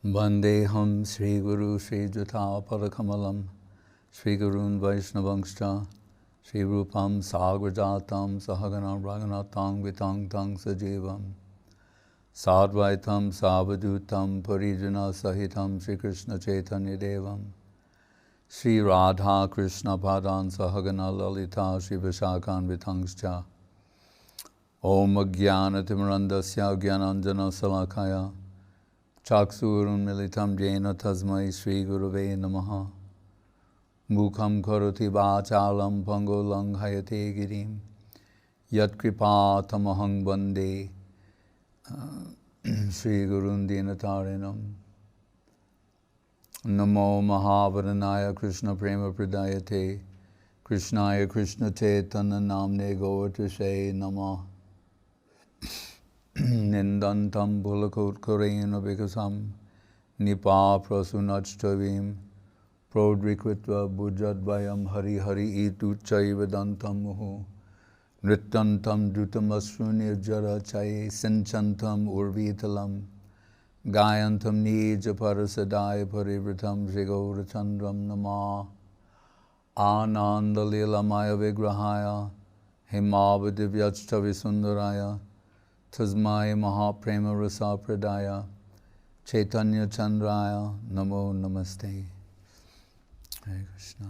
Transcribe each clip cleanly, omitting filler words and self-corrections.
Vandeham Sri Guru Sri Juta Parakamalam Sri Gurun Vaishnavangscha Sri Rupam Sagrajatam Sahaganam Raghunatam Vitang Tang Sajivam Sadvaitam Savadutam Parijana Sahitam Sri Krishna Chaitanya Devam Sri Radha Krishna Padan Sahagana Lalita Sri Vishakan Vitangscha Om Agyana Timrandasya Gyananjana Salakaya Chaksurun Militam Jena Tasmai Sri Gurave Namaha Mukham Karoti Vachalam Pangolang Hayate Girim Yat Kripa Tamahang Bande Sri Gurun Dinatarinam Namo Mahavaranaya Krishna Prema Pradayate Krishnaya Krishna Chaitanya Namne Gavatase Namah Nindantam Bulakut Korena Vikasam Nipa Prasunachchavim Prodrikvitva Bujadvayam Hari Hari Itu Chaivadantam Muhu Nrittantam Drutamasruni Jara Chai Sinchantam Urvitalam Gayantam Nija Parasadaya Parivritam Jigaurachandram Nama Ananda Lila Maya Vigrahaya Himavadivyachtavi Sundaraya Tasmai Mahaprema Rasa Pradaya Chaitanya-charitamrita Namo Namaste. Hare Krishna.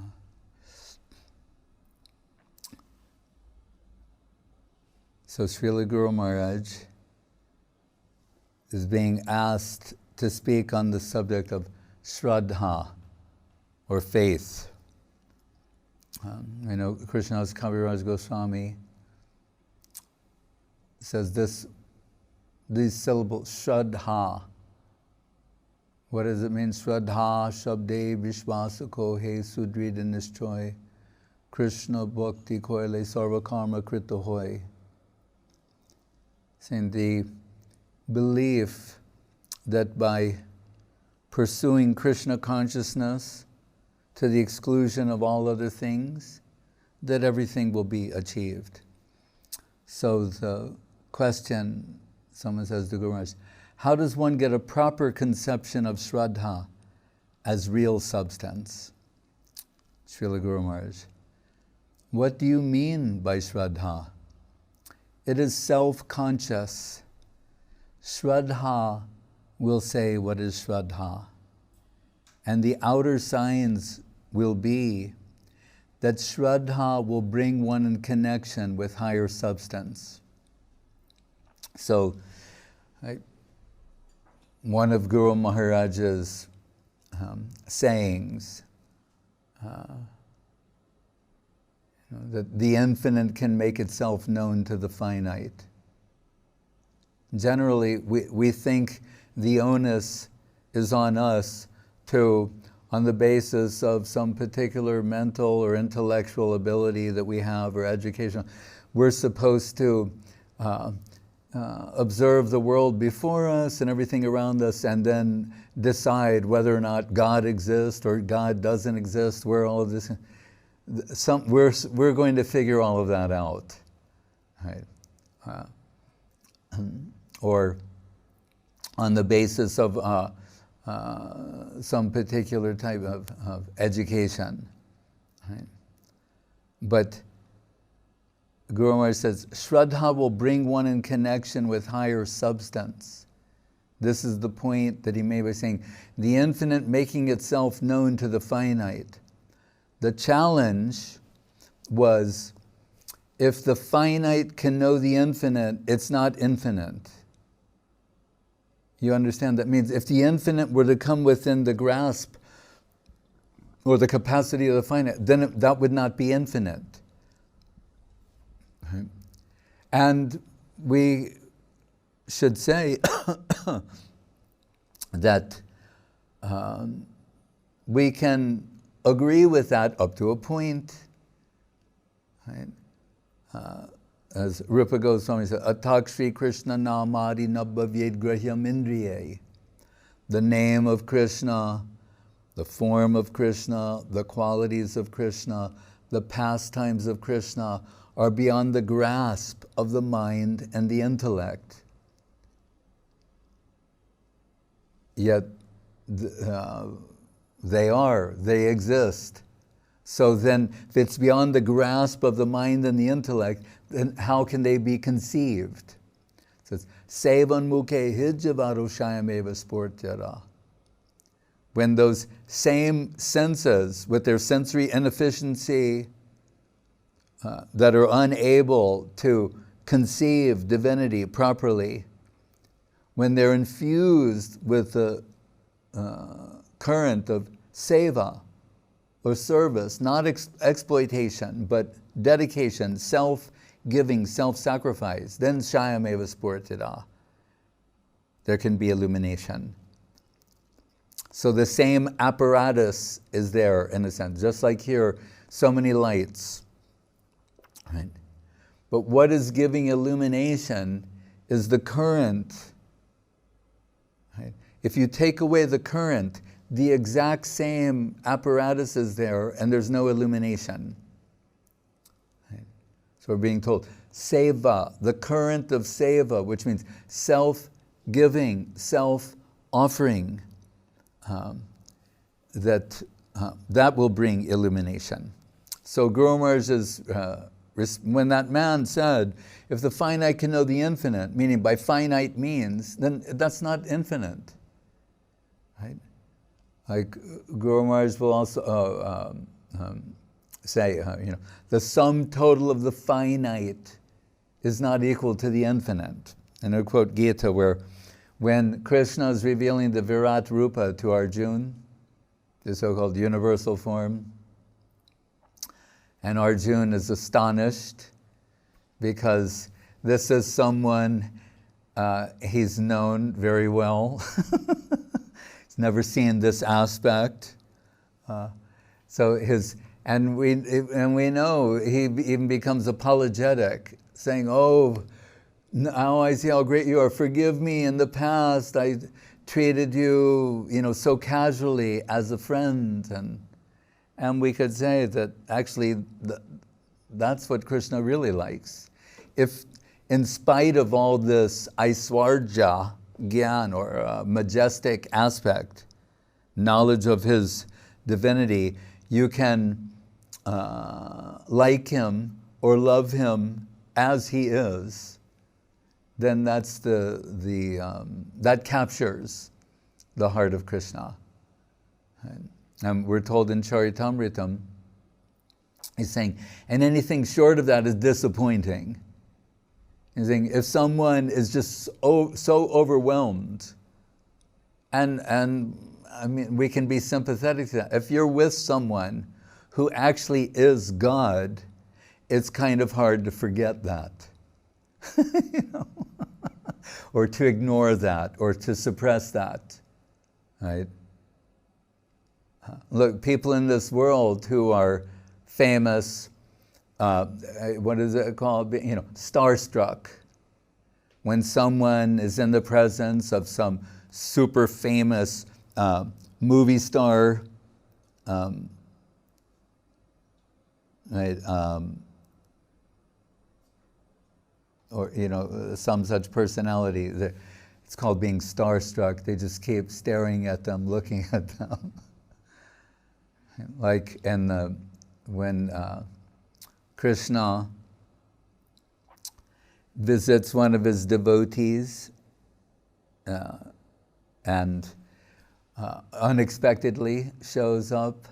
So Srila Guru Maharaj is being asked to speak on the subject of shraddha, or faith. Krishna's Kaviraj Goswami says these syllables, shraddha. What does it mean? Shraddha, Shabde, Vishvasako, He, Sudrida, Nishchoy, Krishna, Bhakti, Koile, Sarva Karma, Krita, Hoy. Saying the belief that by pursuing Krishna consciousness to the exclusion of all other things, that everything will be achieved. So the question, someone says to Guru Maharaj, how does one get a proper conception of shraddha as real substance? Srila Guru Maharaj, what do you mean by shraddha? It is self-conscious. Shraddha will say what is shraddha. And the outer signs will be that shraddha will bring one in connection with higher substance. So, one of Guru Maharaj's sayings, that the infinite can make itself known to the finite. Generally, we think the onus is on us to, on the basis of some particular mental or intellectual ability that we have or education, we're supposed to observe the world before us and everything around us and then decide whether or not God exists or God doesn't exist, where all of this, we're going to figure all of that out, right? Or on the basis of some particular type of education, right? But Guru Maharaj says, shraddha will bring one in connection with higher substance. This is the point that he made by saying, the infinite making itself known to the finite. The challenge was, if the finite can know the infinite, it's not infinite. You understand? That means if the infinite were to come within the grasp or the capacity of the finite, then that would not be infinite. Right? And we should say that we can agree with that up to a point. Right? As Rupa Goswami said, Atak Shri Krishna Namadi Nabbhavyed Grahyam Indriye. The name of Krishna, the form of Krishna, the qualities of Krishna, the pastimes of Krishna are beyond the grasp of the mind and the intellect. Yet they exist. So then, if it's beyond the grasp of the mind and the intellect, then how can they be conceived? It says, Sevan mukhe hijavarushayameva sportyara. When those same senses, with their sensory inefficiency, that are unable to conceive divinity properly, when they're infused with the current of seva, or service, not exploitation, but dedication, self-giving, self-sacrifice, then shayameva sportida. There can be illumination. So the same apparatus is there in a sense, just like here, so many lights. Right? But what is giving illumination is the current. Right? If you take away the current, the exact same apparatus is there and there's no illumination. Right? So we're being told, seva, the current of seva, which means self-giving, self-offering, that will bring illumination. So Guru Maharaj's, when that man said, if the finite can know the infinite, meaning by finite means, then that's not infinite. Right? Like Guru Maharaj will also say, the sum total of the finite is not equal to the infinite. And I'll quote Gita, where when Krishna is revealing the Virat-rupa to Arjun, the so-called universal form, and Arjun is astonished because this is someone he's known very well. He's never seen this aspect. And we know he even becomes apologetic, saying, "Oh, now I see how great you are. Forgive me. In the past, I treated you, so casually as a friend." And we could say that actually that's what Krishna really likes. If, in spite of all this aishwarya, gyan, or majestic aspect, knowledge of his divinity, you can like him or love him as he is, then that's that captures the heart of Krishna. And we're told in Charitamrita, he's saying, and anything short of that is disappointing. He's saying, if someone is just so overwhelmed, and I mean, we can be sympathetic to that. If you're with someone who actually is God, it's kind of hard to forget that. Or to ignore that, or to suppress that, right? Look, people in this world who are famous, what is it called? Starstruck. When someone is in the presence of some super famous movie star, right? Or some such personality, it's called being starstruck. They just keep staring at them, looking at them. Like when Krishna visits one of his devotees and unexpectedly shows up,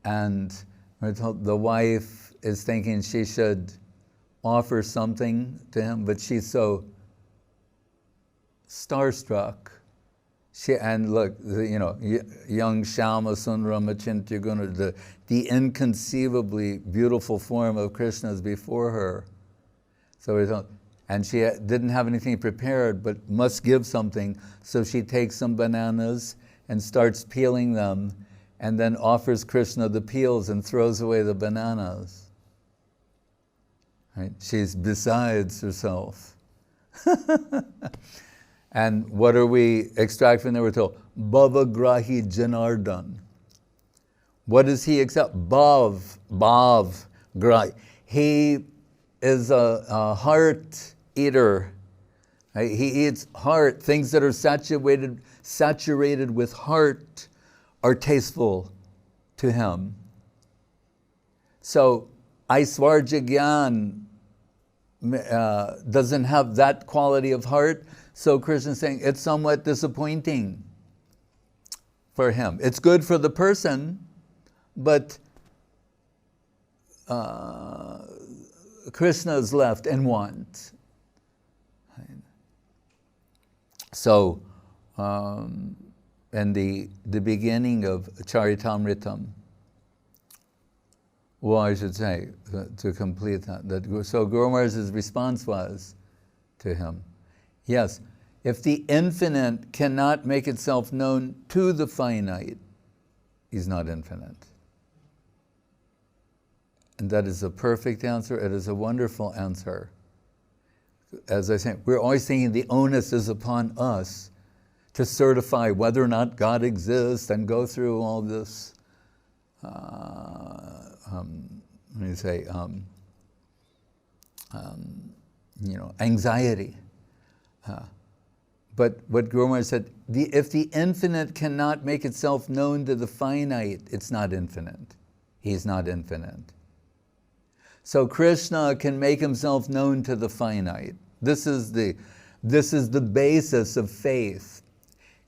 and we're told the wife is thinking she should offer something to him, but she's so starstruck. And look, young Shama Sunrama Chintya, the inconceivably beautiful form of Krishna is before her. And she didn't have anything prepared, but must give something. So she takes some bananas and starts peeling them, and then offers Krishna the peels and throws away the bananas. Right? She's besides herself. And what are we extract from there? We're told, bhava-grahi-janardan. What does he accept? Bhav-grahi. He is a heart eater, Right? He eats heart. Things that are saturated with heart are tasteful to him. So Aishwarya Gyan doesn't have that quality of heart. So Krishna is saying it's somewhat disappointing for him. It's good for the person, but Krishna is left in want. So, in the beginning of Charitamrita, well, I should say, to complete that, so Guru Maharaj's response was to him, yes, if the infinite cannot make itself known to the finite, he's not infinite. And that is a perfect answer. It is a wonderful answer. As I say, we're always thinking the onus is upon us to certify whether or not God exists and go through all this, anxiety. But what Guru Maharaj said, if the infinite cannot make itself known to the finite, it's not infinite. He's not infinite. So Krishna can make himself known to the finite. This is the basis of faith,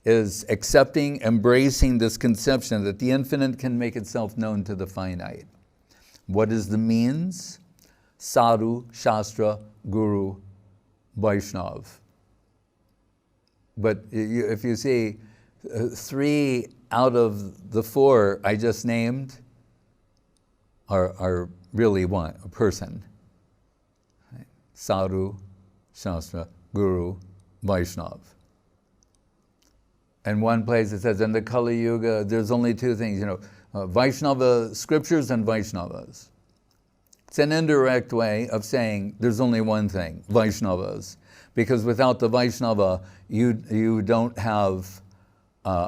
is accepting, embracing this conception that the infinite can make itself known to the finite. What is the means? Sadhu-shastra-guru-vaishnav. But if you see 3 out of the 4 I just named are really one, a person. Right? Sadhu, Shastra, Guru, Vaishnav. And one place it says, in the Kali Yuga, there's only 2 things, Vaishnava scriptures and Vaishnavas. It's an indirect way of saying there's only one thing, Vaishnavas. Because without the Vaishnava, you don't have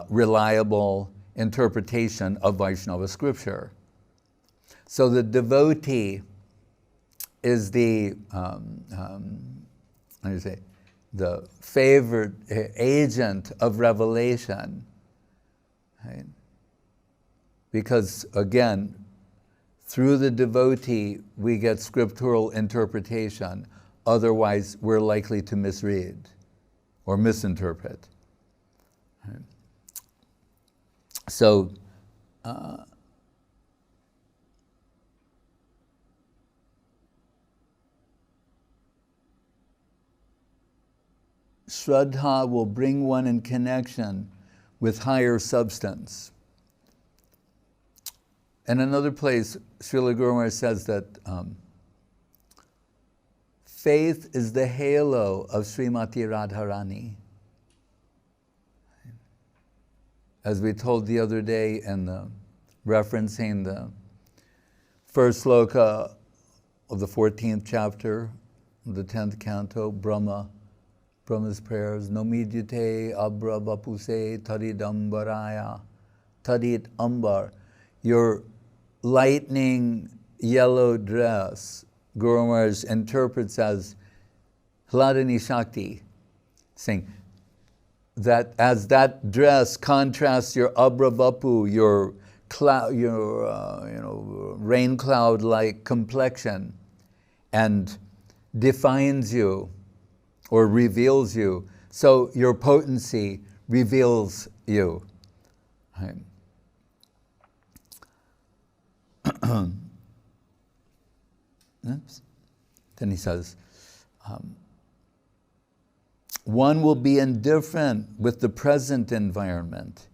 reliable interpretation of Vaishnava scripture. So the devotee is the the favored agent of revelation, right? Because again, through the devotee we get scriptural interpretation. Otherwise, we're likely to misread or misinterpret. Right? So, Shraddha will bring one in connection with higher substance. In another place, Srila Guru Maharaj says that faith is the halo of Srimati Radharani. As we told the other day in referencing the first shloka of the 14th chapter, of the 10th canto, Brahma's prayers, Nomidute abra vapuse tarid ambaraya, tarid ambar, your lightning yellow dress, Guru Maharaj interprets as Hladini Shakti, saying that as that dress contrasts your abravapu, your cloud, your rain cloud-like complexion, and defines you or reveals you, so your potency reveals you. Right. Oops. Then he says, one will be indifferent with the present environment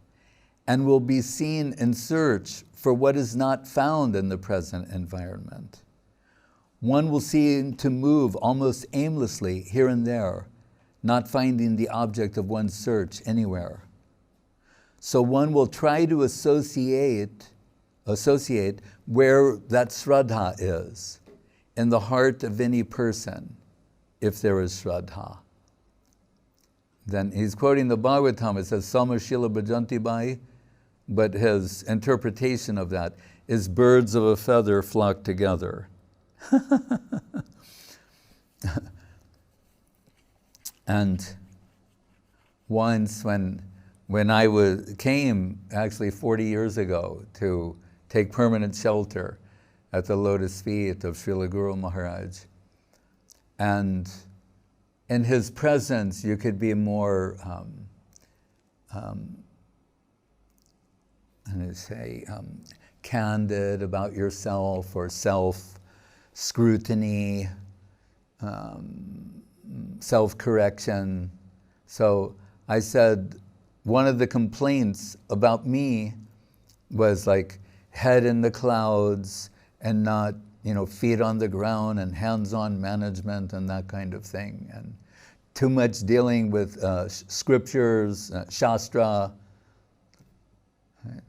and will be seen in search for what is not found in the present environment. One will seem to move almost aimlessly here and there, not finding the object of one's search anywhere. So one will try to associate where that shraddha is, in the heart of any person, if there is shraddha. Then he's quoting the Bhagavatam, it says, Samashila bhajanti bai, but his interpretation of that is birds of a feather flock together. And once when I came actually 40 years ago to take permanent shelter at the lotus feet of Srila Guru Maharaj, and in his presence you could be more, candid about yourself, or self-scrutiny, self-correction. So I said, one of the complaints about me was like head in the clouds and not, feet on the ground and hands-on management and that kind of thing. And too much dealing with scriptures, shastra. Right.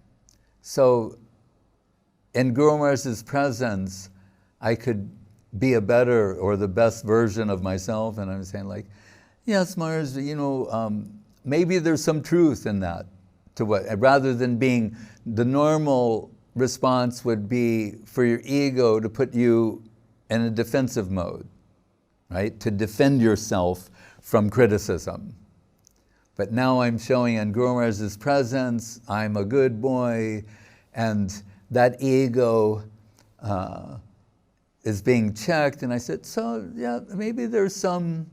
So in Guru Maharaj's presence, I could be a better or the best version of myself. And I'm saying like, yes, Maharaj, maybe there's some truth in that. Rather than being, the normal response would be for your ego to put you in a defensive mode, right? To defend yourself from criticism. But now I'm showing in Guru Maharaj's presence, I'm a good boy, and that ego is being checked. And I said, so yeah, maybe there's some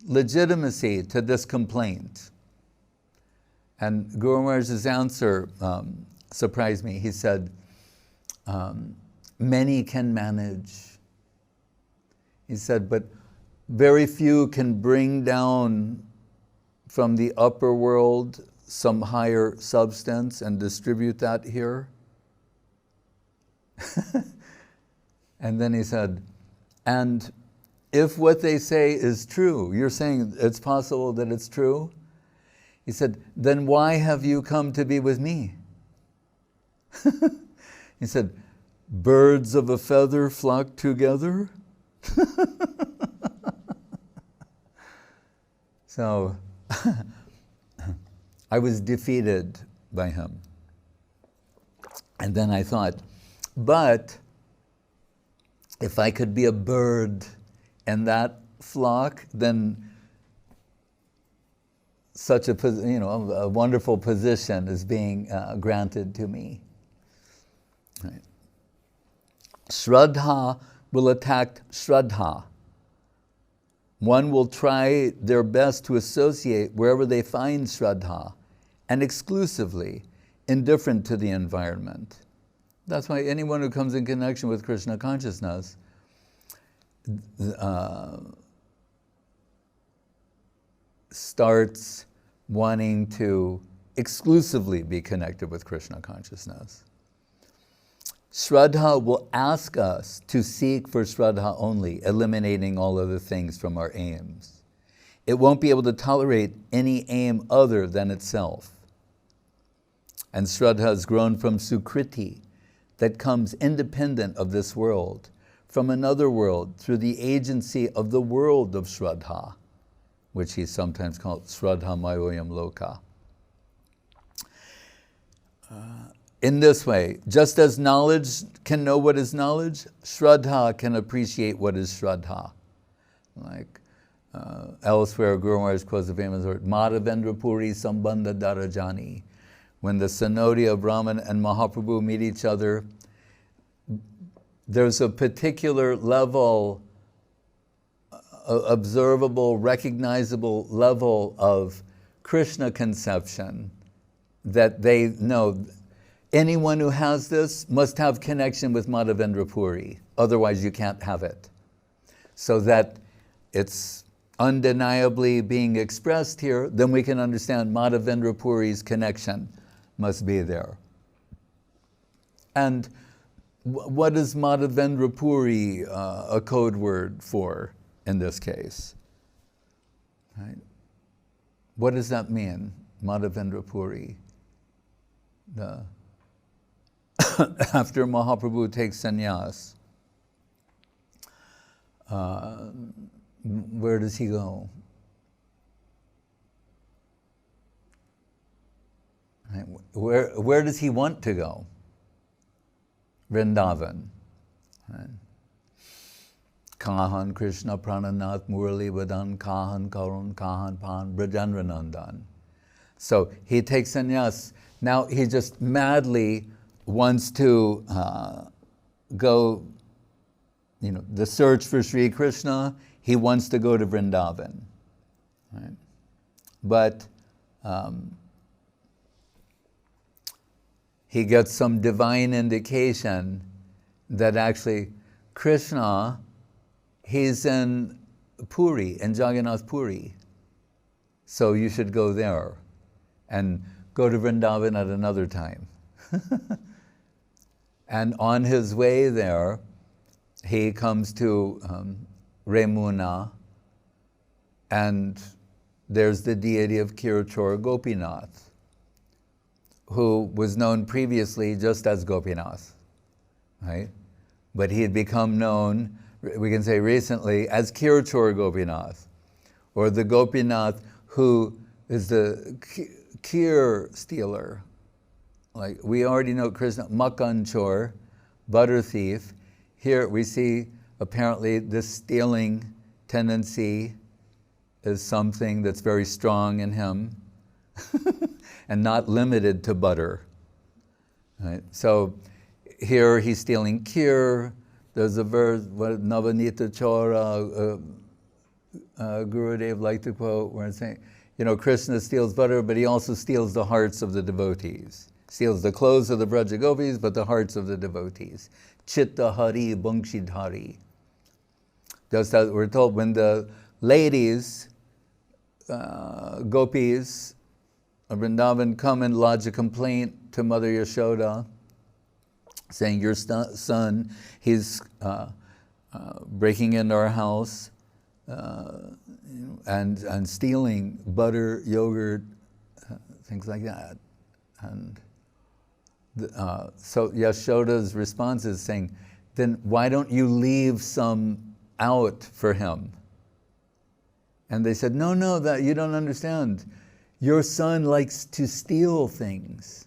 legitimacy to this complaint. And Guru Maharaj's answer surprised me. He said, many can manage. He said, but very few can bring down from the upper world some higher substance and distribute that here. And then he said, and if what they say is true, you're saying it's possible that it's true? He said, then why have you come to be with me? He said, birds of a feather flock together. So I was defeated by him. And then I thought, but if I could be a bird in that flock, then such a wonderful position is being granted to me. Right. Shraddha will attack shraddha. One will try their best to associate wherever they find shraddha, and exclusively indifferent to the environment. That's why anyone who comes in connection with Krishna consciousness starts wanting to exclusively be connected with Krishna consciousness. Shraddha will ask us to seek for Shraddha only, eliminating all other things from our aims. It won't be able to tolerate any aim other than itself. And Shraddha has grown from Sukriti, that comes independent of this world, from another world, through the agency of the world of Shraddha, which he sometimes called Shraddha Mayoyam Loka. In this way, just as knowledge can know what is knowledge, Shraddha can appreciate what is Shraddha. Like elsewhere, Guru Maharaj quotes the famous word, Madhavendra Puri Sambandha Darajani. When the Sanodi of Brahman and Mahaprabhu meet each other, there's a particular level, observable, recognizable level of Krishna conception that they know. Anyone who has this must have connection with Madhavendra Puri, otherwise you can't have it. So that it's undeniably being expressed here, then we can understand Madhavendra Puri's connection must be there. And what is Madhavendra Puri a code word for in this case? Right? What does that mean, Madhavendra Puri? After Mahaprabhu takes sannyas, where does he go? Right. Where does he want to go? Vrindavan. Right. Kahan Krishna Prananath Murali Vadan Kahan Karun Kahan Pan Brajendra Nandan. So he takes sannyas. Now he just madly wants to go, the search for Sri Krishna. He wants to go to Vrindavan. Right? But he gets some divine indication that actually Krishna, he's in Puri, in Jagannath Puri. So you should go there and go to Vrindavan at another time. And on his way there, he comes to Remuna, and there's the deity of Khirachora, Gopinath, who was known previously just as Gopinath, right? But he had become known, we can say recently, as Khirachora Gopinath, or the Gopinath who is the Khir stealer. Like we already know Krishna, Makan Chor, butter thief. Here we see apparently this stealing tendency is something that's very strong in him and not limited to butter. Right? So here he's stealing Khir. There's a verse, Navanita Chora, Gurudev liked to quote, where it's saying, Krishna steals butter, but he also steals the hearts of the devotees. Steals the clothes of the Braja Gopis, but the hearts of the devotees. Chitta Hari Bangshidhari. Just as we're told, when the ladies, gopis of Vrindavan come and lodge a complaint to Mother Yashoda, saying, your son, he's breaking into our house and stealing butter, yogurt, things like that. And so Yashoda's response is saying, then why don't you leave some out for him? And they said, no, that you don't understand. Your son likes to steal things.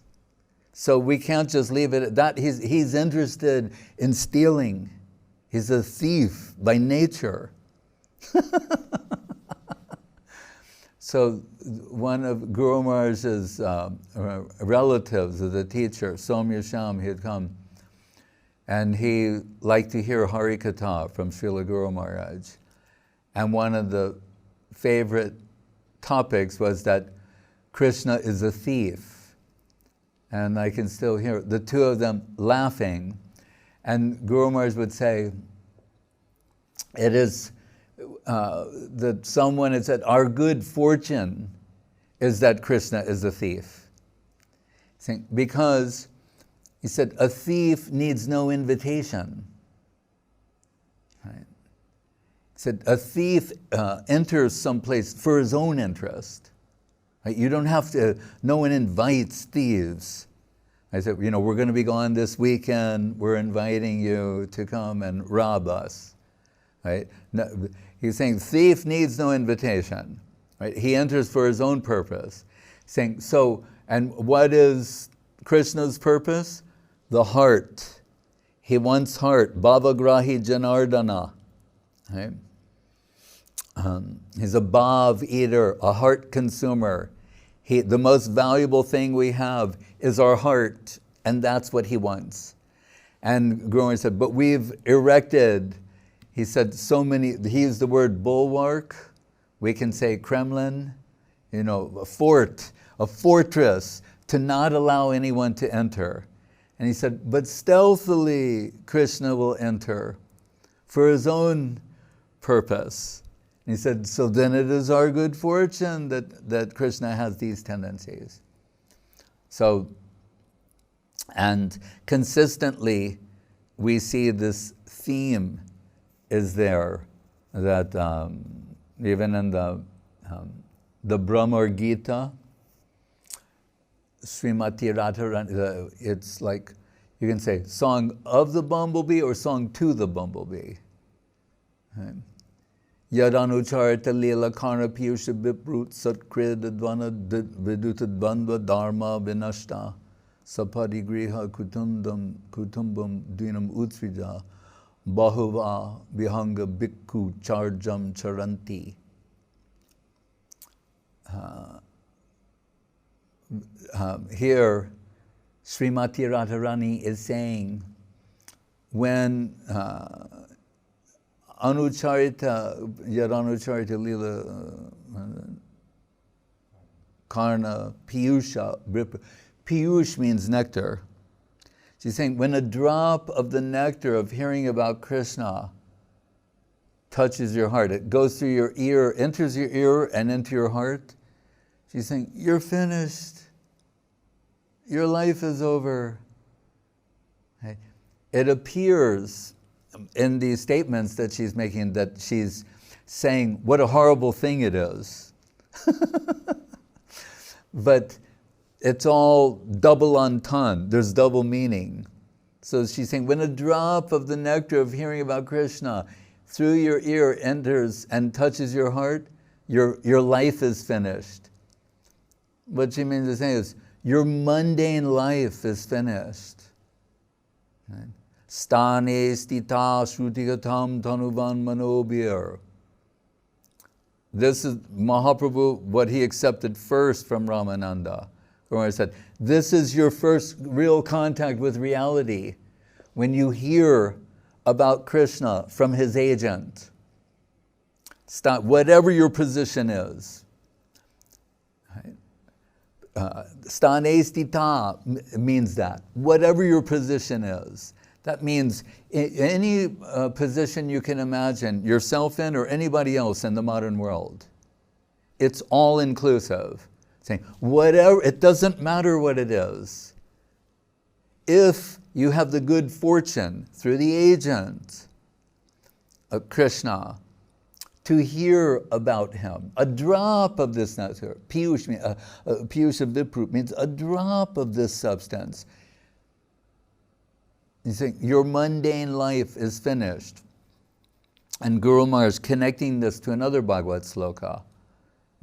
So we can't just leave it at that. He's interested in stealing. He's a thief by nature. So one of Guru Maharaj's relatives, the teacher, Somya Sham, he had come, and he liked to hear Harikatha from Srila Guru Maharaj. And one of the favorite topics was that Krishna is a thief. And I can still hear the two of them laughing. And Guru Maharaj would say, it is that someone had said, our good fortune is that Krishna is a thief. Because, he said, a thief needs no invitation. Right? He said, a thief enters someplace for his own interest. Right? You don't have to, no one invites thieves. I said, we're going to be gone this weekend. We're inviting you to come and rob us. Right? No, he's saying thief needs no invitation. Right? He enters for his own purpose. Saying, so, and what is Krishna's purpose? The heart. He wants heart. Bhava-grahi-janardan. Right? He's a bhav eater, a heart consumer. The most valuable thing we have is our heart, and that's what he wants. And Guru Maharaj said, but we've erected, he said he used the word bulwark, we can say Kremlin, a fort, a fortress, to not allow anyone to enter. And he said, but stealthily Krishna will enter for his own purpose. And he said, so then it is our good fortune that Krishna has these tendencies. So, and consistently we see this theme is there, that even in the Bhramara-Gita, Srimati Radharani, it's like, you can say, song of the bumblebee or song to the bumblebee. Right? Yadanucharita-lila karna piyusha biprut satkridadvana vidutad bandva dharma vinashta sapadi griha kutumbam dinam utsrija bahuva vihanga bhikkhu charjam charanti. Here, Srimati Radharani is saying, when anucharita lila karna piyusha, piyush means nectar. She's saying, when a drop of the nectar of hearing about Krishna touches your heart, it goes through your ear, enters your ear and into your heart, she's saying, you're finished. Your life is over. Okay. It appears in these statements that she's making that she's saying what a horrible thing it is. But it's all double entendre. There's double meaning. So she's saying, when a drop of the nectar of hearing about Krishna through your ear enters and touches your heart, your life is finished. What she means to say is, your mundane life is finished. Right? Stane stita shrutigatam tanuvan manobir. This is Mahaprabhu, what he accepted first from Ramananda. Where I said, this is your first real contact with reality. When you hear about Krishna from his agent, whatever your position is. Right? Stane stita means that. Whatever your position is. That means any position you can imagine yourself in or anybody else in the modern world. It's all inclusive. Saying, whatever, it doesn't matter what it is. If you have the good fortune through the agent of Krishna to hear about him, a drop of this nectar, piyush vipru means a drop of this substance. You think your mundane life is finished. And Guru Maharaj is connecting this to another Bhagavad sloka.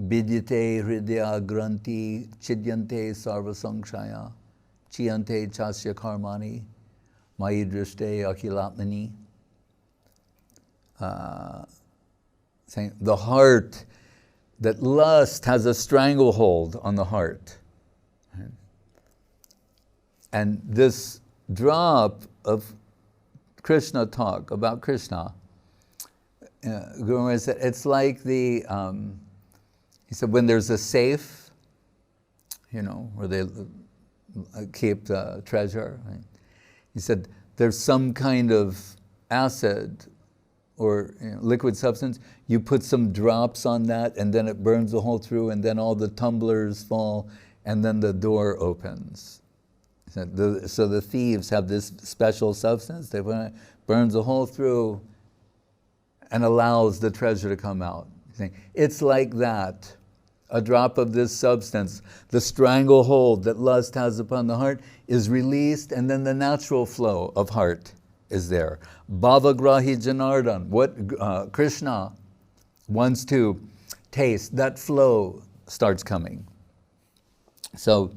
Vidyate hridaya granti chidyante sarva samshaya chiyante chasya karmani mayidrashte akilatmani. Saying the heart, that lust has a stranglehold on the heart. Right? And this drop of Krishna talk about Krishna, Guru Maharaj said, it's like the, he said, when there's a safe, where they keep the treasure, right? He said, there's some kind of acid or liquid substance, you put some drops on that and then it burns the hole through and then all the tumblers fall and then the door opens. So the thieves have this special substance, they burns a hole through and allows the treasure to come out. It's like that. A drop of this substance, the stranglehold that lust has upon the heart is released and then the natural flow of heart is there. Bhava-grahi-janardan, what Krishna wants to taste, that flow starts coming. So,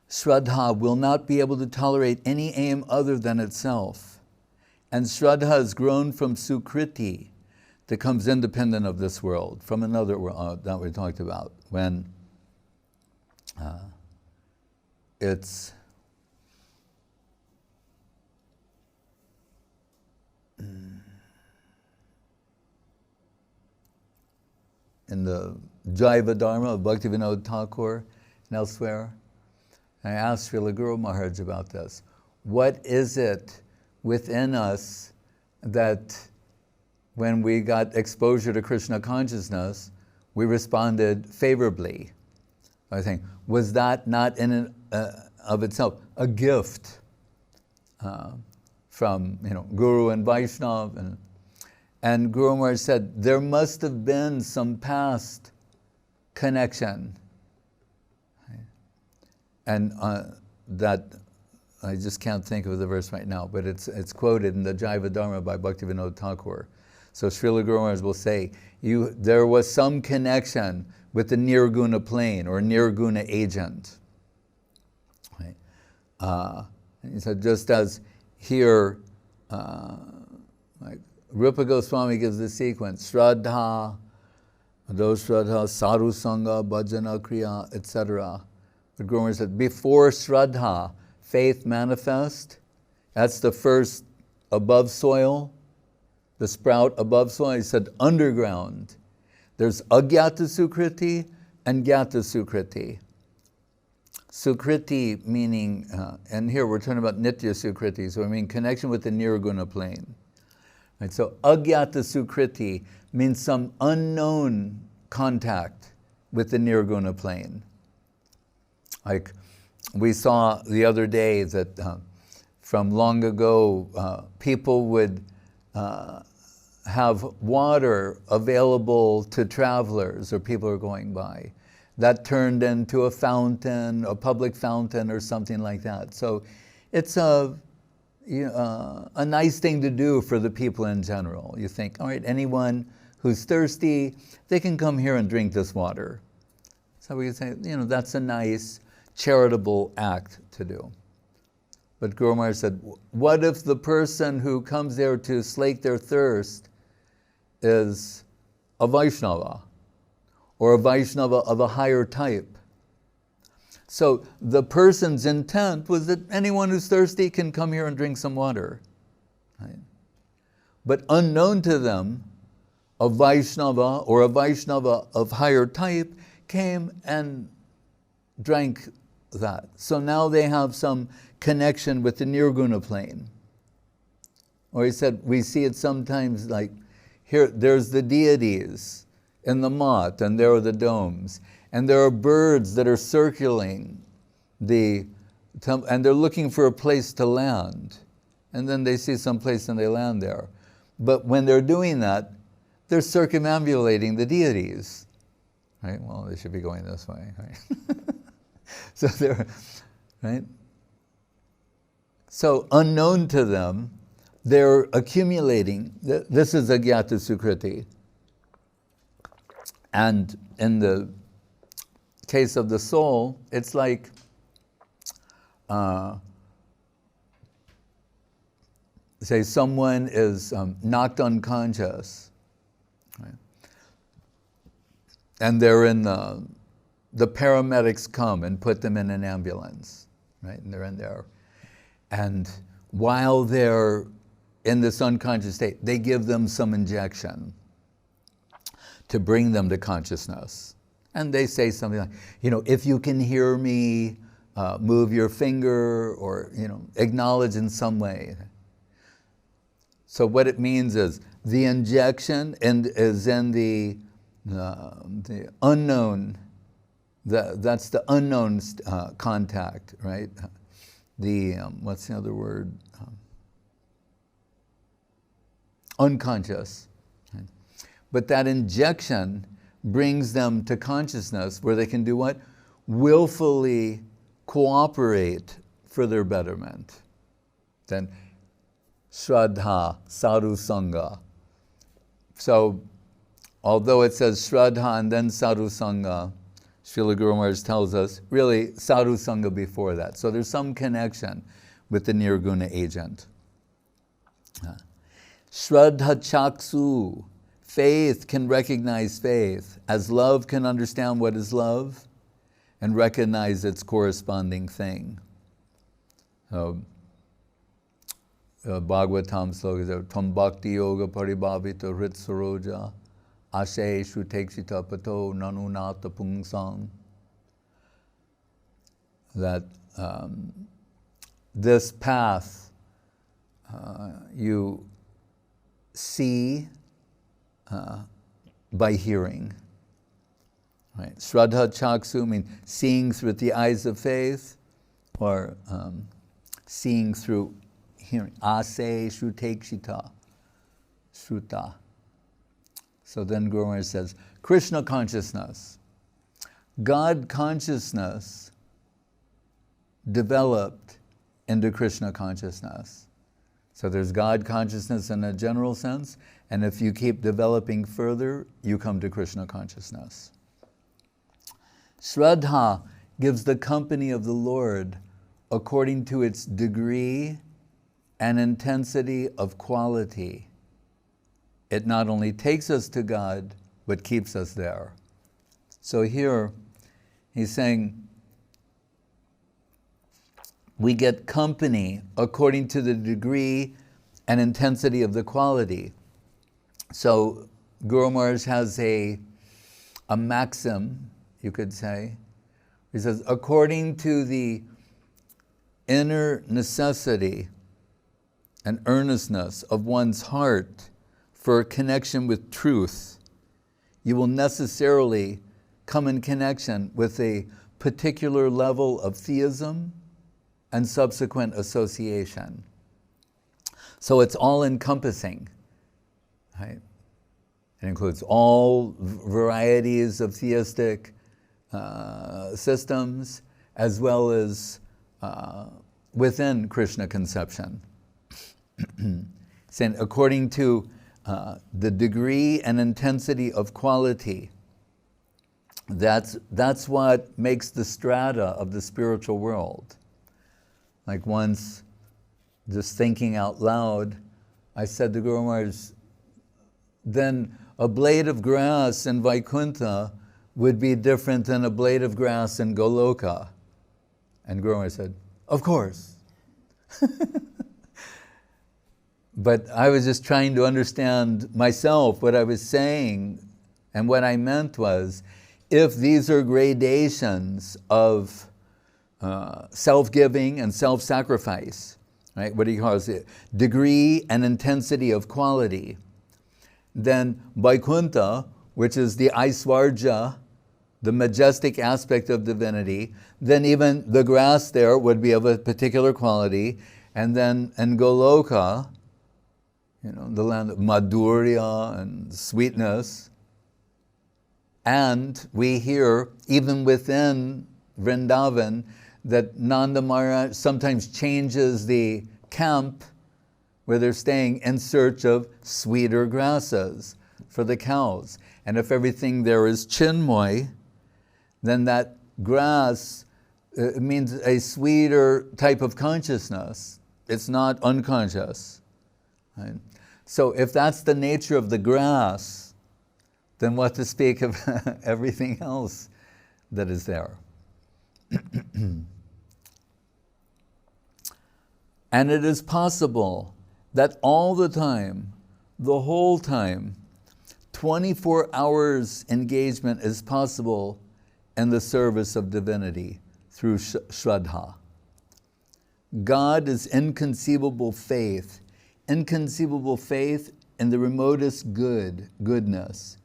Shraddha will not be able to tolerate any aim other than itself. And Shraddha is grown from sukriti that comes independent of this world, from another world that we talked about, when it's in the Jaiva Dharma of Bhaktivinoda Thakur and elsewhere. I asked Srila Guru Maharaj about this. What is it within us that when we got exposure to Krishna consciousness, we responded favorably? I think, was that not in and of itself a gift from Guru and Vaishnav? And Guru Maharaj said, there must have been some past connection. And that, I just can't think of the verse right now, but it's quoted in the Jaiva Dharma by Bhaktivinoda Thakur. So Srila Guru Maharaj will say, there was some connection with the nirguna plane or nirguna agent. Right? He said, just as here, like Rupa Goswami gives the sequence, shraddha, shraddha, sadhu sangha, bhajana kriya, etc. But Guru Maharaj said, before shraddha, faith manifest, that's the first above soil, the sprout above soil. He said underground. There's agyata-sukriti and gyata-sukriti. Sukriti meaning, and here we're talking about nitya-sukriti, so I mean connection with the nirguna plane. Right, so agyata-sukriti means some unknown contact with the nirguna plane. Like we saw the other day that from long ago, people would have water available to travelers or people who are going by. That turned into a fountain, a public fountain or something like that. So it's a nice thing to do for the people in general. You think, all right, anyone who's thirsty, they can come here and drink this water. So we can say, that's a nice charitable act to do. But Guru Maharaj said, what if the person who comes there to slake their thirst is a Vaishnava, or a Vaishnava of a higher type? So the person's intent was that anyone who's thirsty can come here and drink some water. Right? But unknown to them, a Vaishnava or a Vaishnava of higher type came and drank that. So now they have some connection with the nirguna plane. Or he said, we see it sometimes like, here, there's the deities in the mat, and there are the domes. And there are birds that are circling the temple, and they're looking for a place to land. And then they see some place and they land there. But when they're doing that, they're circumambulating the deities. Right? Well, they should be going this way. Right? So they're, right? So unknown to them, they're accumulating. This is agyata-sukriti. And in the case of the soul, it's like say someone is knocked unconscious, right? And they're in the paramedics come and put them in an ambulance, right? And they're in there. And while they're in this unconscious state, they give them some injection to bring them to consciousness. And they say something like, if you can hear me, move your finger, or acknowledge in some way. So what it means is the injection is in the unknown. That's the unknown contact, right? What's the other word? Unconscious. Right? But that injection brings them to consciousness where they can do what? Willfully cooperate for their betterment. Then shraddha, sadhu sangha. So although it says shraddha and then sadhu sangha, Srila Guru Maharaj tells us, really, sadhu sangha before that. So there's some connection with the nirguna agent. Shraddha-cakshu, faith can recognize faith, as love can understand what is love and recognize its corresponding thing. Bhagavatam sloka is tam bhakti yoga paribhavita hrit saroja ashe shrutekshita pato nanunata pungsang. That this path you see by hearing. Right? Shraddha-cakshu means seeing through the eyes of faith, or seeing through hearing. Ase shrutekshita, shruta. So then Guru Maharaj says, Krishna consciousness. God consciousness developed into Krishna consciousness. So there's God consciousness in a general sense, and if you keep developing further, you come to Krishna consciousness. Shraddha gives the company of the Lord according to its degree and intensity of quality. It not only takes us to God, but keeps us there. So here, he's saying, we get company according to the degree and intensity of the quality. So Guru Maharaj has a maxim, you could say. He says, according to the inner necessity and earnestness of one's heart for a connection with truth, you will necessarily come in connection with a particular level of theism and subsequent association. So it's all-encompassing, right? It includes all varieties of theistic systems, as well as within Krishna conception. Saying according to the degree and intensity of quality, that's what makes the strata of the spiritual world. Like once, just thinking out loud, I said to Guru Maharaj, then a blade of grass in Vaikuntha would be different than a blade of grass in Goloka. And Guru Maharaj said, of course. But I was just trying to understand myself what I was saying, and what I meant was, if these are gradations of self-giving and self-sacrifice, right? What he calls it, degree and intensity of quality, then Vaikuntha, which is the Aishwarya, the majestic aspect of divinity, then even the grass there would be of a particular quality, and then in Goloka, the land of madhurya and sweetness, and we hear, even within Vrindavan, that Nanda Maharaj sometimes changes the camp where they're staying in search of sweeter grasses for the cows. And if everything there is chinmoy, then that grass means a sweeter type of consciousness. It's not unconscious. Right? So if that's the nature of the grass, then what to speak of everything else that is there? And it is possible that all the time, the whole time, 24 hours engagement is possible in the service of divinity through shraddha. God is inconceivable faith in the remotest goodness,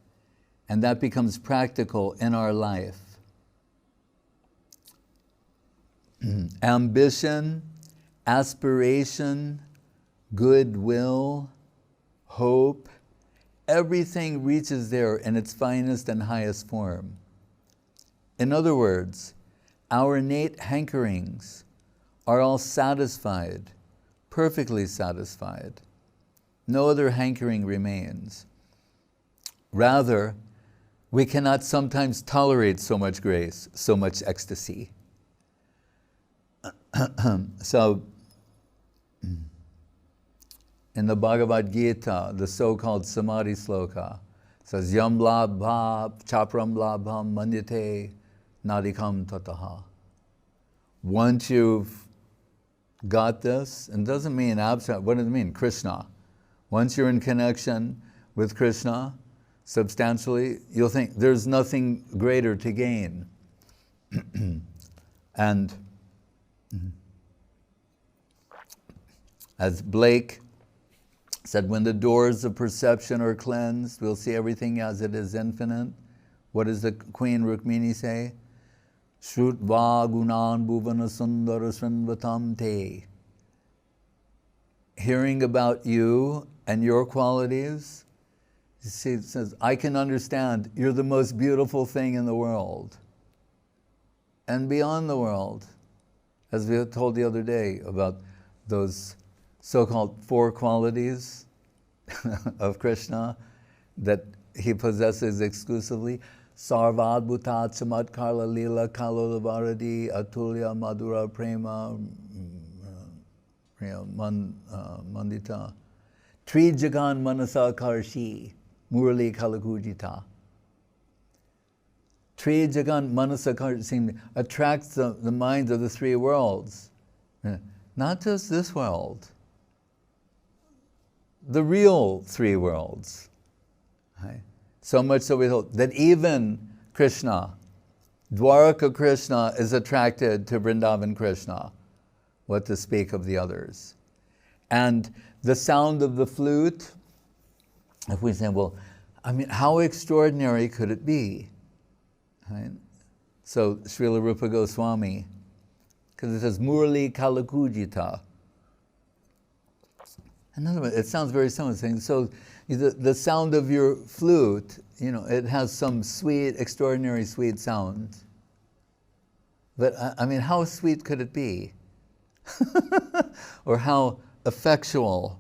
and that becomes practical in our life. Ambition, aspiration, goodwill, hope, everything reaches there in its finest and highest form. In other words, our innate hankerings are all satisfied, perfectly satisfied. No other hankering remains. Rather, we cannot sometimes tolerate so much grace, so much ecstasy. So, in the Bhagavad-Gita, the so-called Samadhi Shloka says, Yam labha chapram labham manyate nadikam tataha. Once you've got this, and it doesn't mean abstract, what does it mean? Krishna. Once you're in connection with Krishna, substantially, you'll think there's nothing greater to gain. And as Blake said, when the doors of perception are cleansed, we'll see everything as it is infinite. What does the Queen Rukmini say? Shrutva gunan bhuvana sundara srinvatam te. Hearing about you and your qualities, He says, I can understand you're the most beautiful thing in the world and beyond the world. As we told the other day about those so-called 4 qualities of Krishna that he possesses exclusively. Sarvadbhuta chamatkarla lila kalolavaradi atulya madhura prema mandita trijagan manasa karshi murali kalakujita. Trijagan manasa karshi attracts the minds of the 3 worlds. Not just this world, the real 3 worlds. Right? So much so we hold that even Krishna, Dwaraka Krishna, is attracted to Vrindavan Krishna, what to speak of the others. And the sound of the flute, if we say, well, I mean, how extraordinary could it be? Right? So Srila Rupa Goswami, because it says Murali Kalakujita. In other words, it sounds very similar. So the sound of your flute, it has some sweet, extraordinary sweet sound. But I mean, how sweet could it be? Or how effectual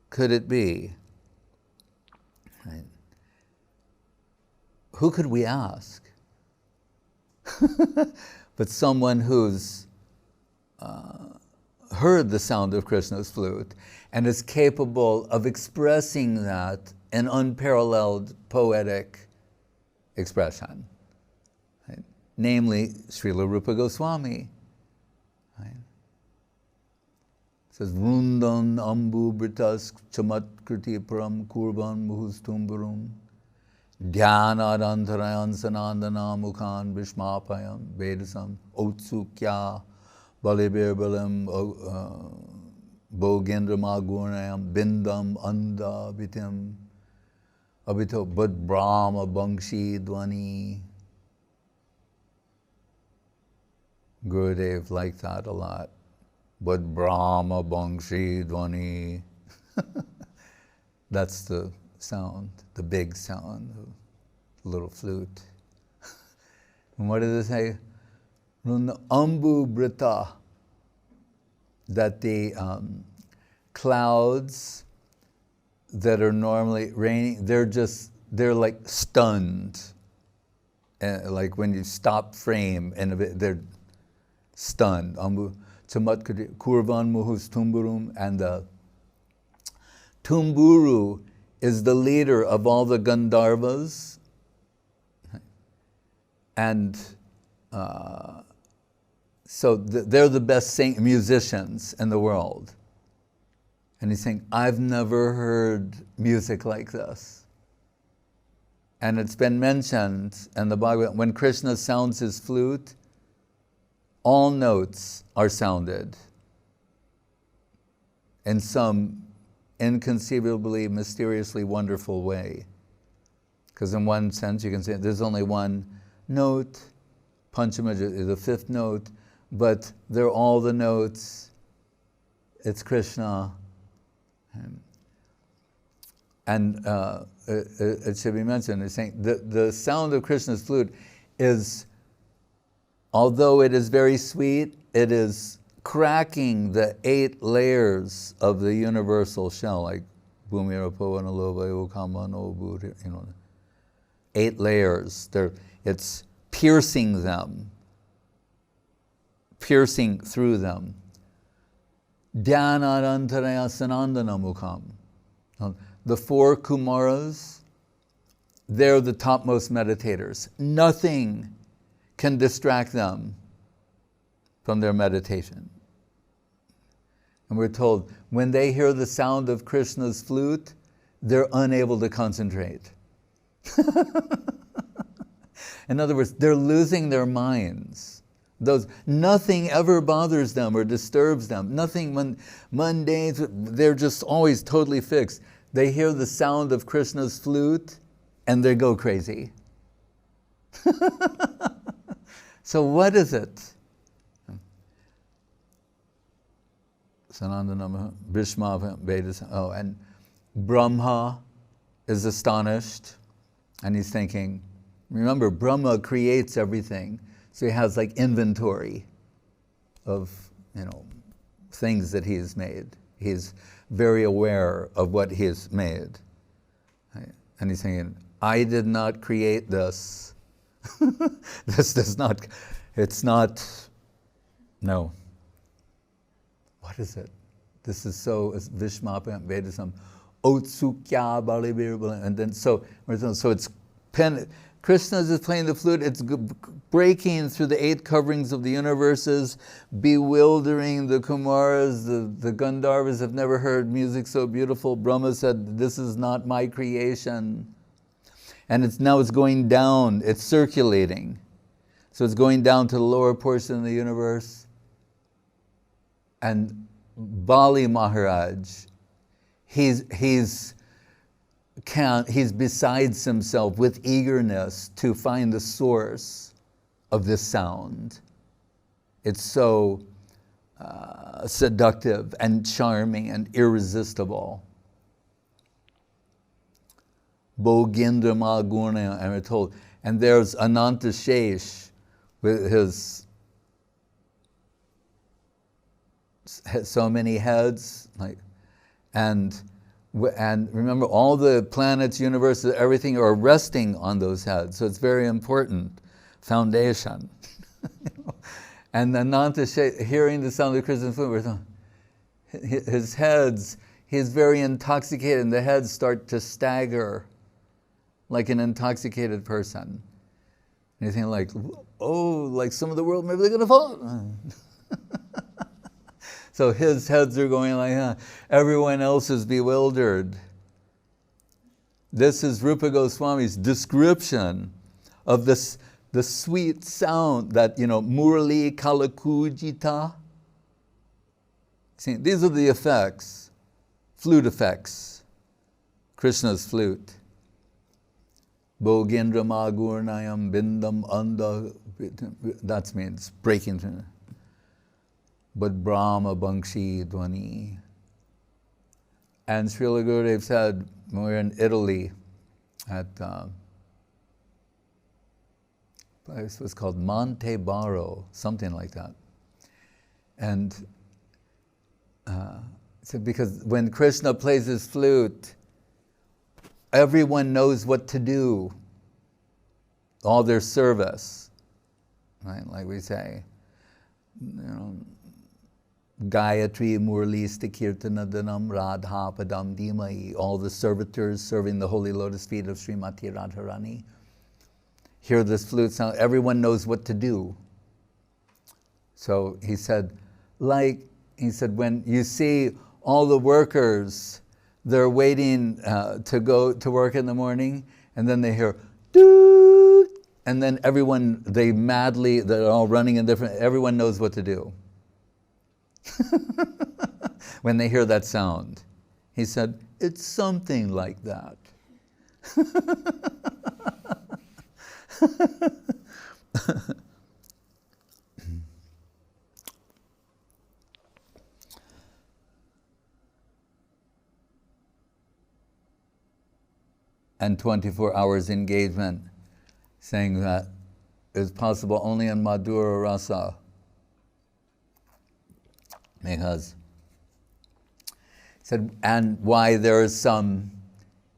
could it be? Right. Who could we ask? But someone who's heard the sound of Krishna's flute and is capable of expressing that in unparalleled poetic expression. Right? Namely, Srila Rupa Goswami. Right? It says, Vrundan ambu britas chamat-kriti param kurban muhustumbarum dhyanadantarayan sanandana mukhan vishmapayam vedasam otsukya balibir balam Bogendrama-gurnayam bindam anda vitim abhito bud brahma bangshi dwani. Gurudev liked that a lot. Bud brahma bangshi dwani. That's the sound, the big sound of the little flute. And what did it say? Ambu brita. That the clouds that are normally raining, they're like stunned. Like when you stop frame, and they're stunned. Kurvan muhus tumburum, and the Tumburu is the leader of all the Gandharvas. And so they're the best musicians in the world. And he's saying, I've never heard music like this. And it's been mentioned in the Bhagavad, when Krishna sounds his flute, all notes are sounded in some inconceivably, mysteriously wonderful way. Because in one sense, you can say there's only one note, Panchama is the 5th note, but they're all the notes. It's Krishna. And it should be mentioned, it's saying the sound of Krishna's flute is, although it is very sweet, it is cracking the 8 layers of the universal shell, like Bhramara-Gita, 8 layers. It's piercing them. Piercing through them. Dhyanadantara sanandana mukham. The 4 Kumaras, they're the topmost meditators. Nothing can distract them from their meditation. And we're told, when they hear the sound of Krishna's flute, they're unable to concentrate. In other words, they're losing their minds. Nothing ever bothers them or disturbs them. Nothing mundane, they're just always totally fixed. They hear the sound of Krishna's flute and they go crazy. So what is it? Sanandana, Bhishma, Vedas, and Brahma, is astonished, and he's thinking, remember, Brahma creates everything, so he has like inventory of, things that he has made. He's very aware of what he has made. Right? And he's saying, I did not create this. This does not, it's not, no. What is it? This is so, Vishmapa Vedasam, Otsukya Balibir, and then so it's Krishna is playing the flute, it's breaking through the 8 coverings of the universes, bewildering the Kumaras, the Gandharvas have never heard music so beautiful. Brahma said, this is not my creation. And now it's going down, it's circulating. So it's going down to the lower portion of the universe. And Bali Maharaj, he's besides himself with eagerness to find the source of this sound. It's so seductive and charming and irresistible. Madhura-rasa, and we're told, and there's Ananta Shesh with his so many heads, and remember, all the planets, universes, everything are resting on those heads. So it's very important foundation. And Ananta, hearing the sound of Krishna's flute, his heads, he's very intoxicated, and the heads start to stagger like an intoxicated person. And you think like, oh, like some of the world, maybe they're going to fall. So his heads are going like that. Everyone else is bewildered. This is Rupa Goswami's description of this, the sweet sound that, Murali Kalakujita. See, these are the effects, flute effects, Krishna's flute. Bogendra Magurnayam Bindam Anda, that means breaking through. But Brahma Bangshi Dwani. And Srila Gurudev said, when we were in Italy at place was called Monte Barro, something like that. And so because when Krishna plays his flute, everyone knows what to do. All their service, right? Like we say, Gayatri Murlista Kirtanadanam Radha Padam Dhimai, all the servitors serving the holy lotus feet of Srimati Radharani. Hear this flute sound, everyone knows what to do. So he said, when you see all the workers, they're waiting to go to work in the morning, and then they hear, doo, and then everyone, they're all running in different, everyone knows what to do. When they hear that sound. He said, it's something like that. And 24 hours engagement, saying that is possible only in madhura-rasa. Because he said, and why there is some,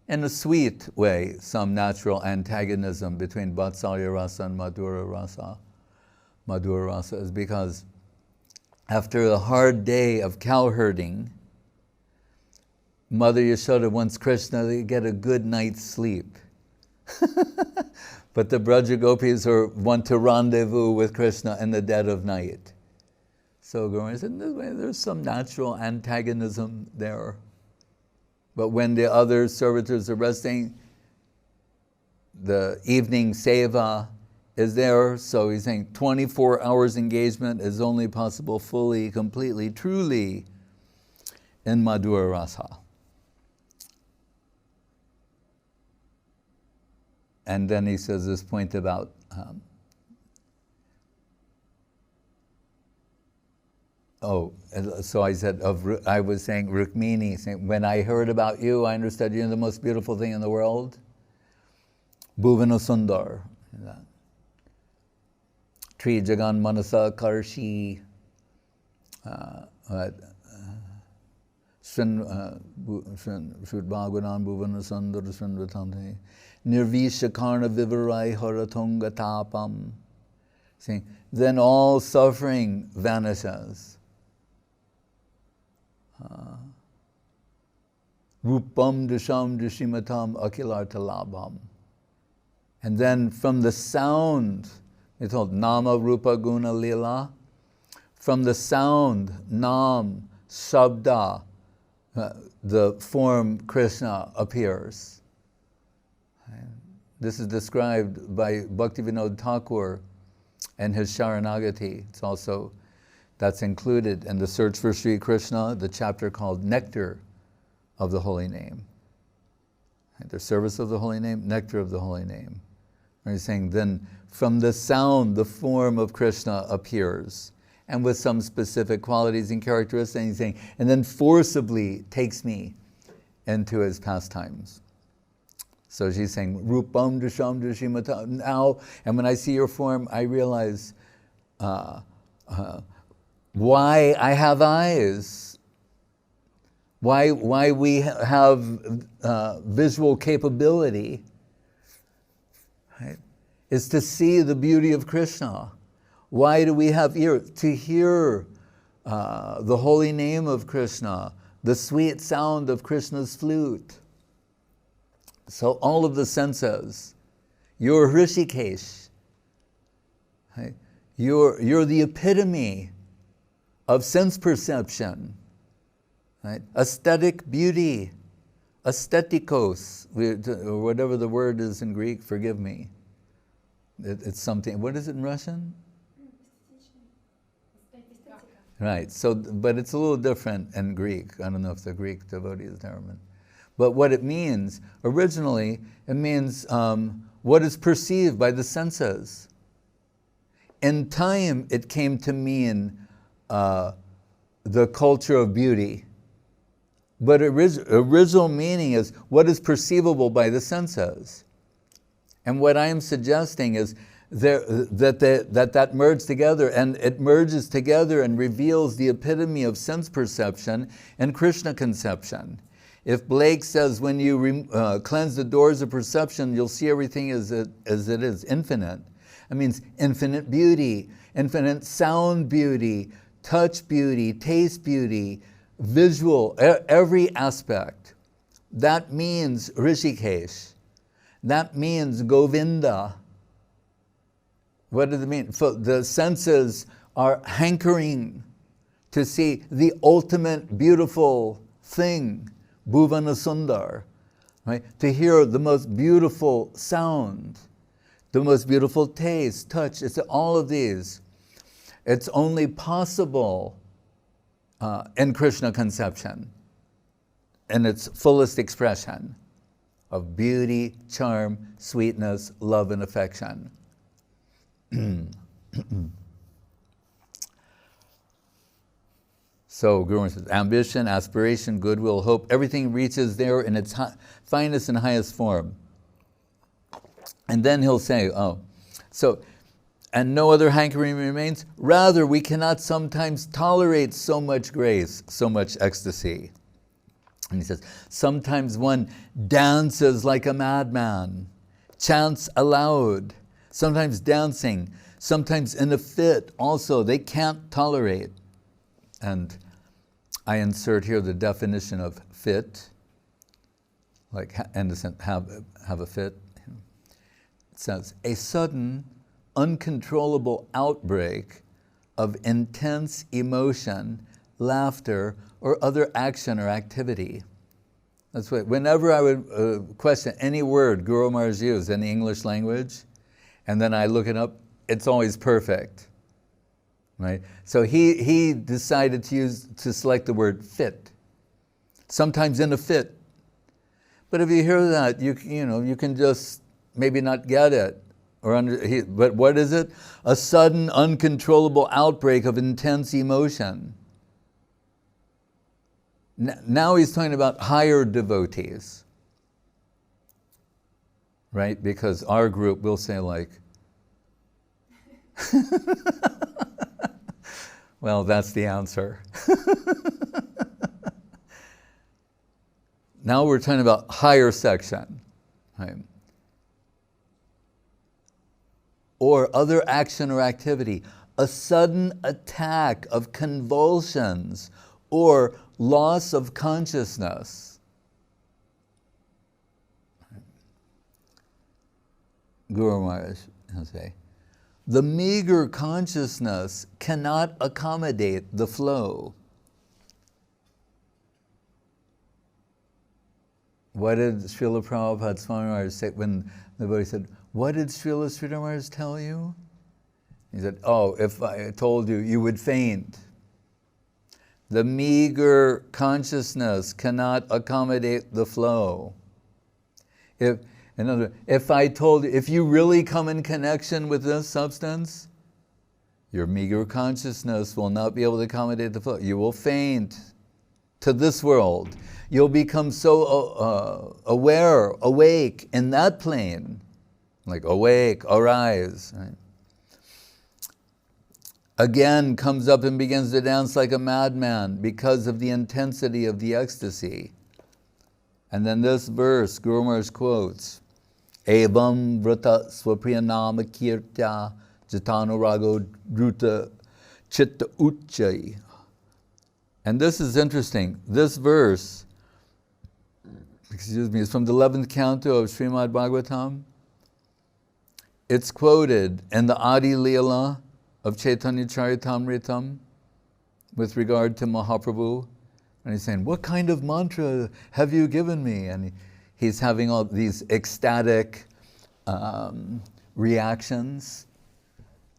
in a sweet way, some natural antagonism between vatsalya rasa and madhura-rasa. Madhura-rasa is because after a hard day of cow herding, Mother Yashoda wants Krishna to get a good night's sleep. But the Braja Gopis want to rendezvous with Krishna in the dead of night. So Guru said, there's some natural antagonism there. But when the other servitors are resting, the evening seva is there. So he's saying 24 hours engagement is only possible fully, completely, truly in madhura-rasa. And then he says this point about so I said, I was saying Rukmini, saying, when I heard about you, I understood you're the most beautiful thing in the world. Bhuvana Sundar. Tri Jagan Manasa Karshi. Shrudbhagunan Bhuvana Sundar Sundratante. Nirvishakarna Vivarai Haratunga Tapam. Then all suffering vanishes. Rupam disham dishimatam akilartalabham. And then from the sound, it's called Nama-rupa-guna-lila. From the sound, Nam, Shabda, the form Krishna appears. This is described by Bhaktivinoda Thakur and his Sharanagati. It's also, that's included in the Search for Sri Krishna, the chapter called Nectar of the Holy Name. The service of the Holy Name, nectar of the Holy Name. And he's saying, then from the sound, the form of Krishna appears, and with some specific qualities and characteristics, and he's saying, and then forcibly takes me into his pastimes. So she's saying, Rupam Dasham Dashimata. Now, and when I see your form, I realize why I have eyes, why we have visual capability, right, is to see the beauty of Krishna. Why do we have ears? To hear the holy name of Krishna, the sweet sound of Krishna's flute. So all of the senses, you're Hrishikesh. Right? You're the epitome of sense perception. Right? Aesthetic beauty, aesthetikos, or whatever the word is in Greek, forgive me. It's something, what is it in Russian? Right, so, but it's a little different in Greek. I don't know if the Greek devotee is determined. But what it means, originally, it means what is perceived by the senses. In time, it came to mean the culture of beauty. But original meaning is what is perceivable by the senses. And what I am suggesting is that merge together, and it merges together and reveals the epitome of sense perception and Krishna conception. If Blake says when you cleanse the doors of perception, you'll see everything as it is, infinite. It means infinite beauty, infinite sound beauty, touch beauty, taste beauty, visual, every aspect. That means Hrishikesh. That means Govinda. What does it mean? The senses are hankering to see the ultimate beautiful thing, Bhuvana Sundar, right? To hear the most beautiful sound, the most beautiful taste, touch, it's all of these. It's only possible in Krishna conception, in its fullest expression of beauty, charm, sweetness, love, and affection. So Guru says, ambition, aspiration, goodwill, hope, everything reaches there in its finest and highest form. And then he'll say, and no other hankering remains. Rather, we cannot sometimes tolerate so much grace, so much ecstasy. And he says, sometimes one dances like a madman, chants aloud, sometimes dancing, sometimes in a fit also. They can't tolerate. And I insert here the definition of fit, like innocent, have a fit. It says, a sudden, uncontrollable outbreak of intense emotion, laughter, or other action or activity. That's why whenever I would question any word Guru Maharaj used in the English language, and then I look it up, it's always perfect. Right? So he decided to select the word fit. Sometimes in a fit. But if you hear that, you can just maybe not get it. But what is it? A sudden, uncontrollable outbreak of intense emotion. Now he's talking about higher devotees, right? Because our group will say like, well, that's the answer. Now we're talking about higher section, right? Or other action or activity, a sudden attack of convulsions or loss of consciousness. Guru Maharaj will say, the meager consciousness cannot accommodate the flow. What did Srila Prabhupada Swami Maharaj say when the Buddha said, what did Srila Sridhar Maharaj tell you? He said, oh, if I told you, you would faint. The meager consciousness cannot accommodate the flow. In other words, if I told you, if you really come in connection with this substance, your meager consciousness will not be able to accommodate the flow. You will faint to this world. You'll become so aware, awake in that plane. Like awake, arise. Right? Again comes up and begins to dance like a madman because of the intensity of the ecstasy. And then this verse, Guru Maharaj quotes, Evam vrata swapriyanama kirtya jatanurago druta chitta uchai. And this is interesting. This verse, is from the 11th canto of Srimad Bhagavatam. It's quoted in the Adi Lila of Chaitanya-charitamrita with regard to Mahaprabhu. And he's saying, what kind of mantra have you given me? And he's having all these ecstatic reactions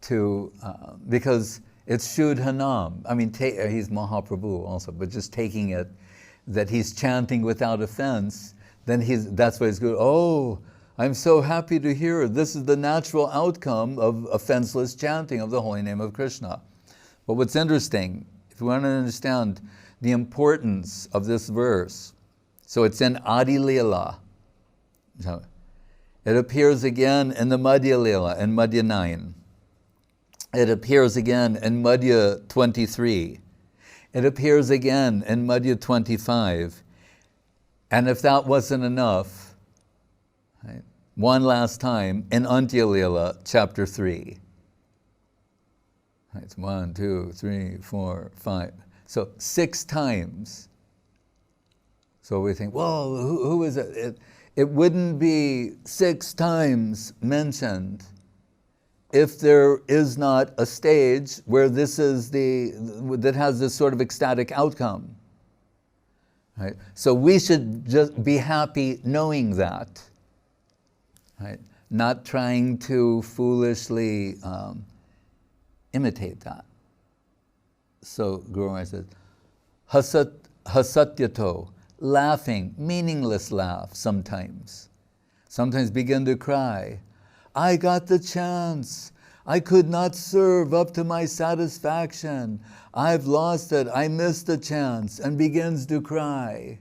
to, because it's Shuddhanam. I mean, he's Mahaprabhu also, but just taking it that he's chanting without offense, then that's why he's good. Oh, I'm so happy to hear this is the natural outcome of offenseless chanting of the holy name of Krishna. But what's interesting, if you want to understand the importance of this verse, so it's in Adi Lila. So it appears again in the Madhya Lila, in Madhya 9. It appears again in Madhya 23. It appears again in Madhya 25. And if that wasn't enough, right, one last time in Antya Lila, chapter 3. It's 1, 2, 3, 4, 5. So 6 times. So we think, well, who is it? It wouldn't be 6 times mentioned if there is not a stage where this is that has this sort of ecstatic outcome. Right? So we should just be happy knowing that. Right? Not trying to foolishly imitate that. So Guru Maharaj says, hasatyato, laughing, meaningless laugh sometimes. Sometimes begin to cry. I got the chance. I could not serve up to my satisfaction. I've lost it. I missed the chance, and begins to cry.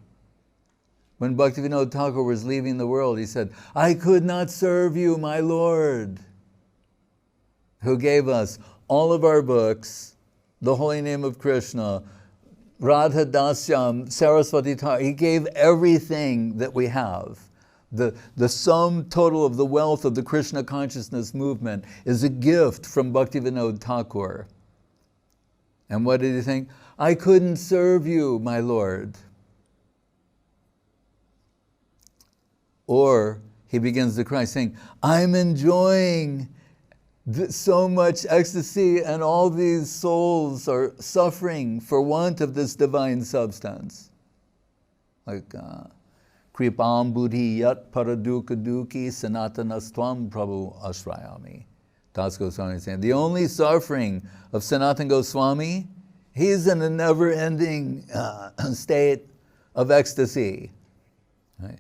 When Bhaktivinoda Thakur was leaving the world, he said, I could not serve you, my Lord, who gave us all of our books, the holy name of Krishna, Radha Dasyam, Saraswati Thakur. He gave everything that we have. The sum total of the wealth of the Krishna consciousness movement is a gift from Bhaktivinoda Thakur. And what did he think? I couldn't serve you, my Lord. Or he begins to cry saying, I'm enjoying so much ecstasy and all these souls are suffering for want of this divine substance. Like, Kripam buddhi yat paraduka duki sanatanastvam prabhu ashrayami. Das Goswami is saying, the only suffering of Sanatan Goswami, he's in a never-ending state of ecstasy. Right?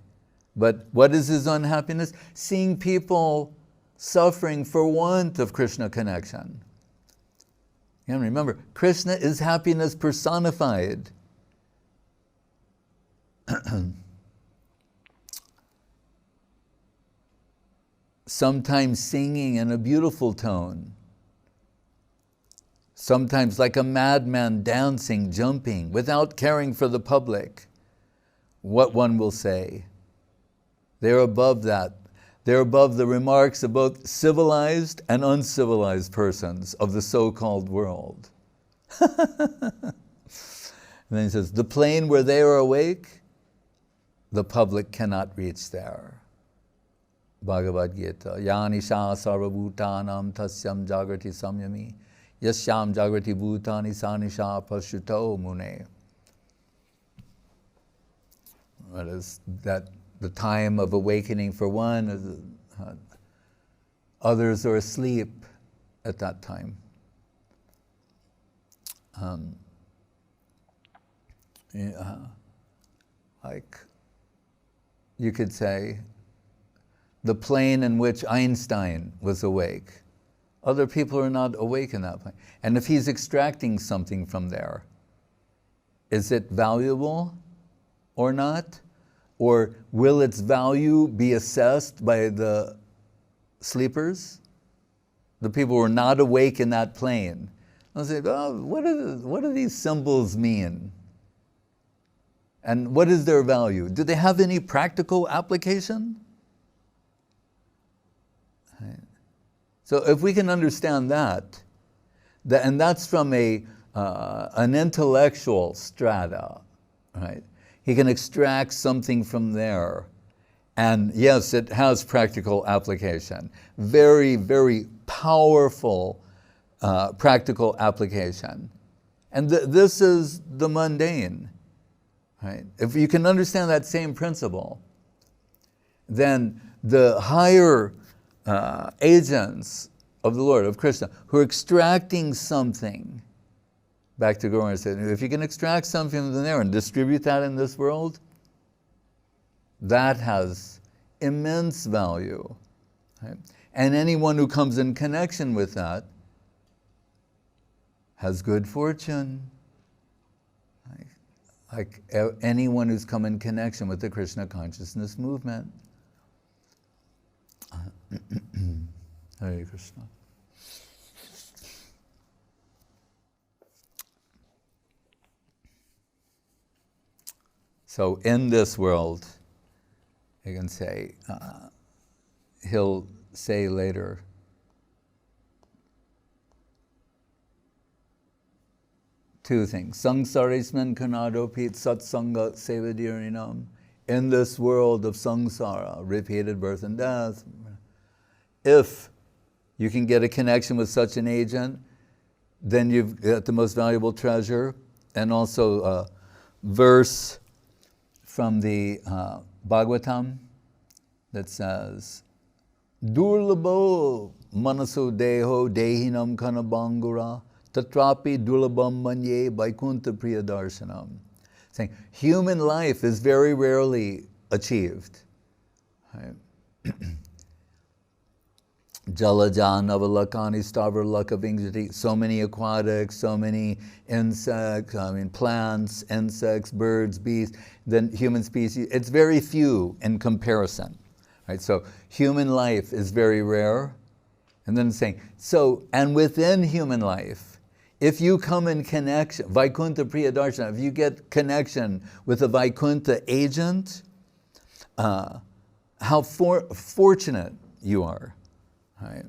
But what is his unhappiness? Seeing people suffering for want of Krishna connection. And remember, Krishna is happiness personified. sometimes singing in a beautiful tone, sometimes like a madman dancing, jumping, without caring for the public, what one will say. They're above that. They're above the remarks of both civilized and uncivilized persons of the so-called world. And then he says, the plane where they are awake, the public cannot reach there. Bhagavad Gita. Yani sha sarvabhutanam tasyam jagrati samyami yasyam jagrati bhutani sanisha pashuto mune. That is that the time of awakening for one, others are asleep at that time. Like you could say, the plane in which Einstein was awake. Other people are not awake in that plane. And if he's extracting something from there, is it valuable or not? Or will its value be assessed by the sleepers? The people who are not awake in that plane. They'll say, oh, what do these symbols mean? And what is their value? Do they have any practical application? Right. So if we can understand that and that's from an intellectual strata, right? He can extract something from there. And yes, it has practical application. Very, very powerful practical application. And this is the mundane. Right? If you can understand that same principle, then the higher agents of the Lord, of Krishna, who are extracting something, back to Gaura said, if you can extract something from there and distribute that in this world, that has immense value. Right? And anyone who comes in connection with that has good fortune. Like anyone who's come in connection with the Krishna consciousness movement. Hare Krishna. So in this world, you can say, he'll say later, two things. Samsarisman kanadopit satsanga sevadirinam. In this world of samsara, repeated birth and death, if you can get a connection with such an agent, then you've got the most valuable treasure. And also a verse from the Bhagavatam that says, Durlabo manaso deho dehinam kanabangura tatrapi durlabam manye vaikunta priya darshanam. Saying, human life is very rarely achieved. Right? Jalajan avalakani stavralaka vingjati. So many aquatics, so many insects, plants, insects, birds, beasts, then human species. It's very few in comparison. Right? So human life is very rare. And then it's saying, and within human life, if you come in connection, Vaikuntha Priya Darshana, if you get connection with a Vaikuntha agent, how fortunate you are. Right?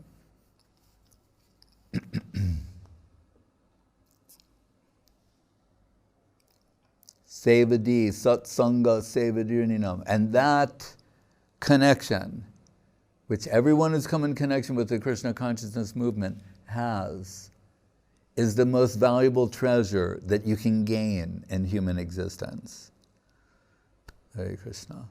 Sevadi, satsanga, sevadirninam. And that connection, which everyone who's come in connection with the Krishna consciousness movement has, is the most valuable treasure that you can gain in human existence. Hare Krishna.